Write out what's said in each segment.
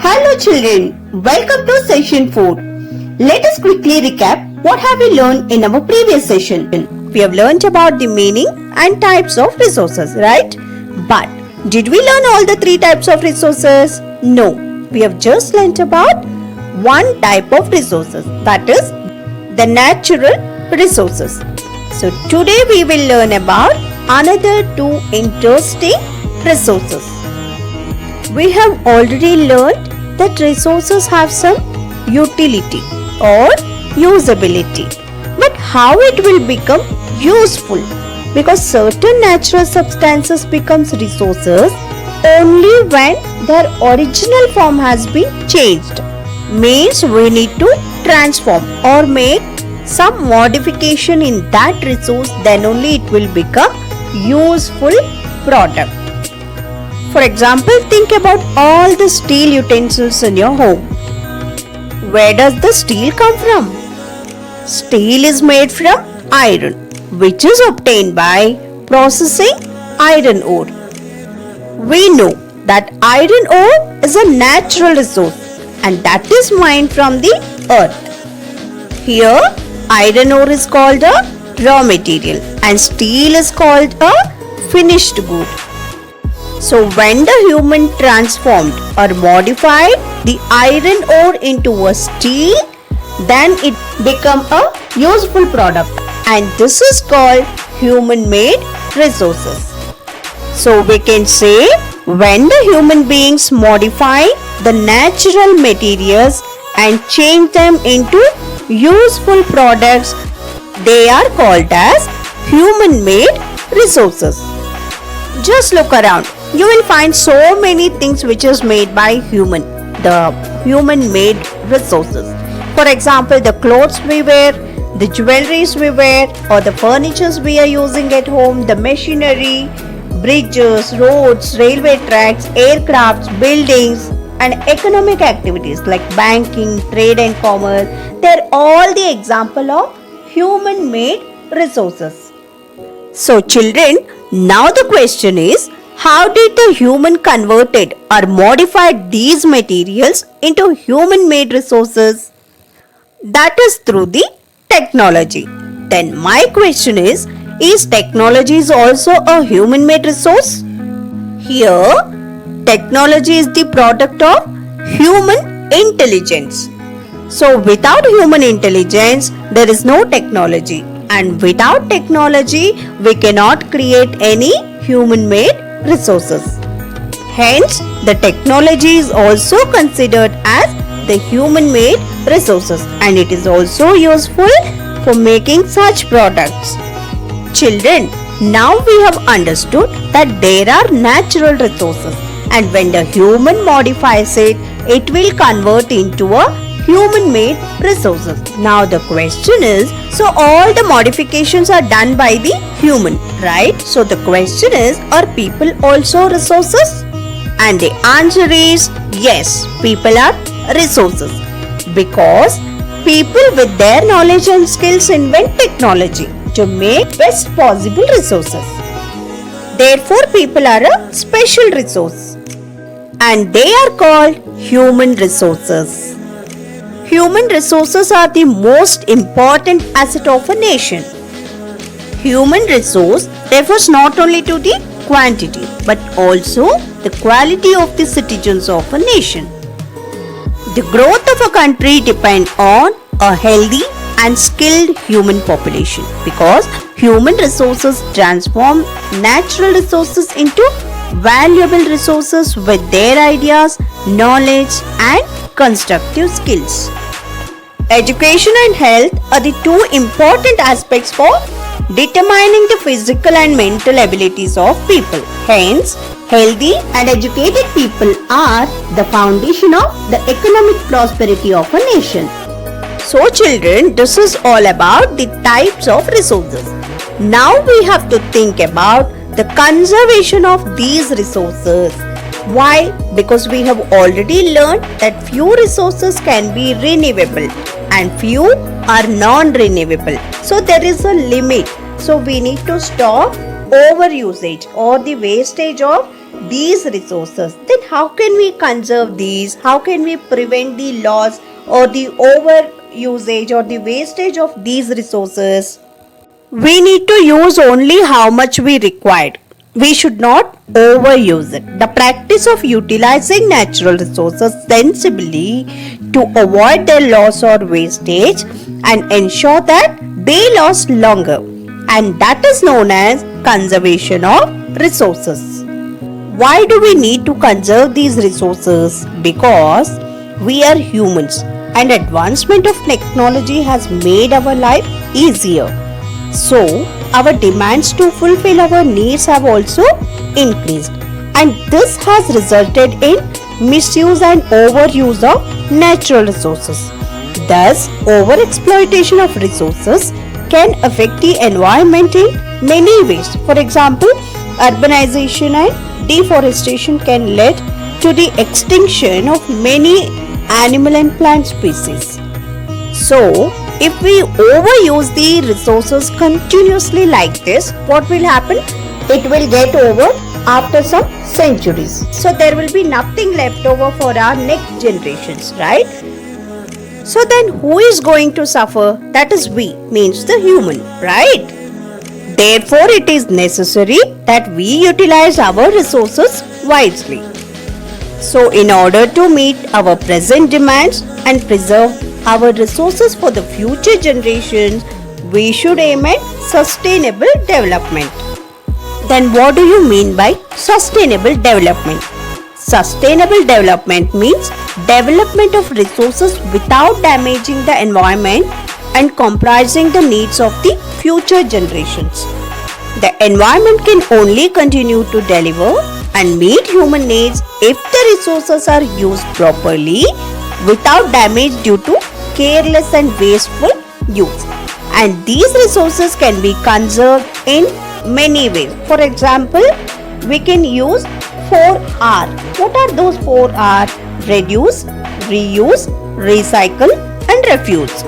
Hello children, welcome to session 4. Let us quickly recap what have we learned in our previous session. We have learned about the meaning and types of resources, right? But did we learn all the 3 types of resources? No, we have just learnt about one type of resources, that is the natural resources. So today we will learn about another 2 interesting resources. We have already learned that resources have some utility or usability. But how it will become useful? Because certain natural substances becomes resources only when their original form has been changed. Means we need to transform or make some modification in that resource, then only it will become useful product. For example, think about all the steel utensils in your home. Where does the steel come from? Steel is made from iron, which is obtained by processing iron ore. We know that iron ore is a natural resource and that is mined from the earth. Here, iron ore is called a raw material and steel is called a finished good. So when the human transformed or modified the iron ore into a steel, then it become a useful product and this is called human-made resources. So we can say when the human beings modify the natural materials and change them into useful products, they are called as human-made resources. Just look around. You will find so many things which is made by the human-made resources. For example, the clothes we wear, the jewelries we wear, or the furnitures we are using at home, the machinery, bridges, roads, railway tracks, aircrafts, buildings, and economic activities like banking, trade and commerce. They are all the example of human-made resources. So children, now the question is, how did the human converted or modified these materials into human-made resources? That is through the technology. Then my question is technology also a human-made resource? Here, technology is the product of human intelligence. So without human intelligence, there is no technology. And without technology, we cannot create any human-made resources. Hence, the technology is also considered as the human-made resources and it is also useful for making such products. Children, now we have understood that there are natural resources and when the human modifies it, it will convert into a human-made resources. Now the question is, so all the modifications are done by the human, right? So the question is, are people also resources? And the answer is yes, people are resources because people with their knowledge and skills invent technology to make best possible resources. Therefore, people are a special resource and they are called human resources. Human resources are the most important asset of a nation. Human resource refers not only to the quantity but also the quality of the citizens of a nation. The growth of a country depends on a healthy and skilled human population because human resources transform natural resources into valuable resources with their ideas, knowledge and constructive skills. Education and health are the 2 important aspects for determining the physical and mental abilities of people. Hence, healthy and educated people are the foundation of the economic prosperity of a nation. So children, this is all about the types of resources. Now we have to think about the conservation of these resources. Why? Because we have already learned that few resources can be renewable and few are non-renewable. So there is a limit. So we need to stop overusage or the wastage of these resources, then how can we conserve these? How can we prevent the loss or the over usage or the wastage of these resources? We need to use only how much we required. We should not overuse it. The practice of utilizing natural resources sensibly to avoid their loss or wastage and ensure that they last longer, and that is known as conservation of resources. Why do we need to conserve these resources? Because we are humans and advancement of technology has made our life easier. So, our demands to fulfill our needs have also increased, and this has resulted in misuse and overuse of natural resources. Thus, overexploitation of resources can affect the environment in many ways. For example, urbanization and deforestation can lead to the extinction of many animal and plant species. So, if we overuse the resources continuously like this, what will happen? It will get over after some centuries. So there will be nothing left over for our next generations, right? So then who is going to suffer? That is we, means the human, right? Therefore, it is necessary that we utilize our resources wisely. So in order to meet our present demands and preserve our resources for the future generations, we should aim at sustainable development. Then what do you mean by sustainable development? Sustainable development means development of resources without damaging the environment and comprising the needs of the future generations. The environment can only continue to deliver and meet human needs if the resources are used properly without damage due to careless and wasteful use. And these resources can be conserved in many ways. For example, we can use 4R. What are those 4R? Reduce, reuse, recycle and refuse.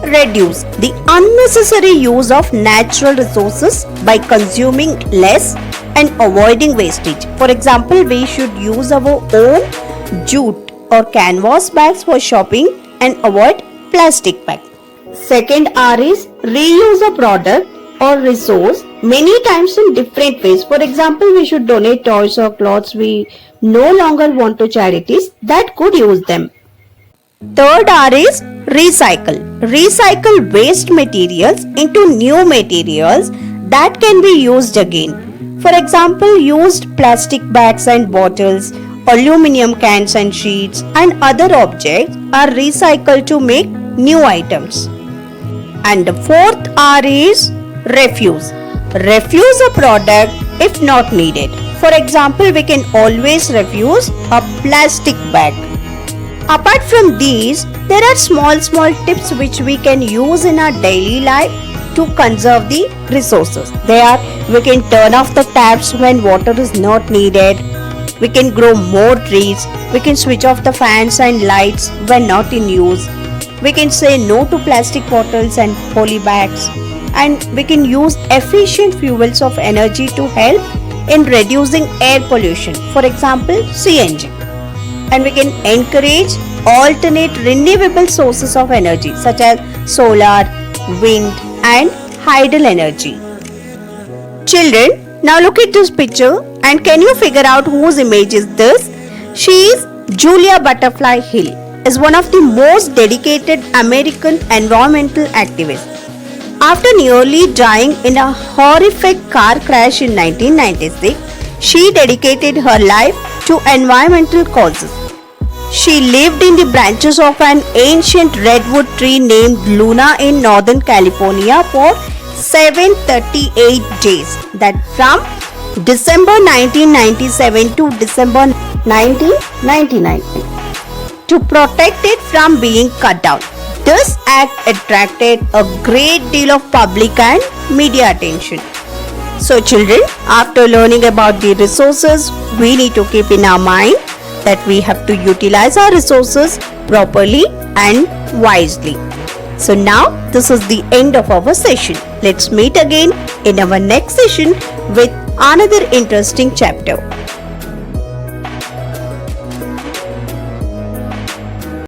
Reduce the unnecessary use of natural resources by consuming less and avoiding wastage. For example, we should use our own jute or canvas bags for shopping and avoid plastic bags. Second R is reuse a product or resource many times in different ways. For example, we should donate toys or clothes we no longer want to charities that could use them. Third R is recycle. Recycle waste materials into new materials that can be used again. For example, used plastic bags and bottles, aluminum cans and sheets and other objects are recycled to make new items. And the fourth R is refuse. Refuse a product if not needed. For example, we can always refuse a plastic bag. Apart from these, there are small tips which we can use in our daily life to conserve the resources. They are, we can turn off the taps when water is not needed. We can grow more trees. We can switch off the fans and lights when not in use. We can say no to plastic bottles and poly bags. And we can use efficient fuels of energy to help in reducing air pollution. For example, CNG. And we can encourage alternate renewable sources of energy such as solar, wind and hydel energy. Children, now look at this picture and can you figure out whose image is this? She is Julia Butterfly Hill, is one of the most dedicated American environmental activists. After nearly dying in a horrific car crash in 1996, she dedicated her life to environmental causes. She lived in the branches of an ancient redwood tree named Luna in Northern California for 738 days. That from December 1997 to December 1999 to protect it from being cut down. This act attracted a great deal of public and media attention. So children, after learning about the resources, we need to keep in our mind that we have to utilize our resources properly and wisely. So now this is the end of our session. Let's meet again in our next session with another interesting chapter.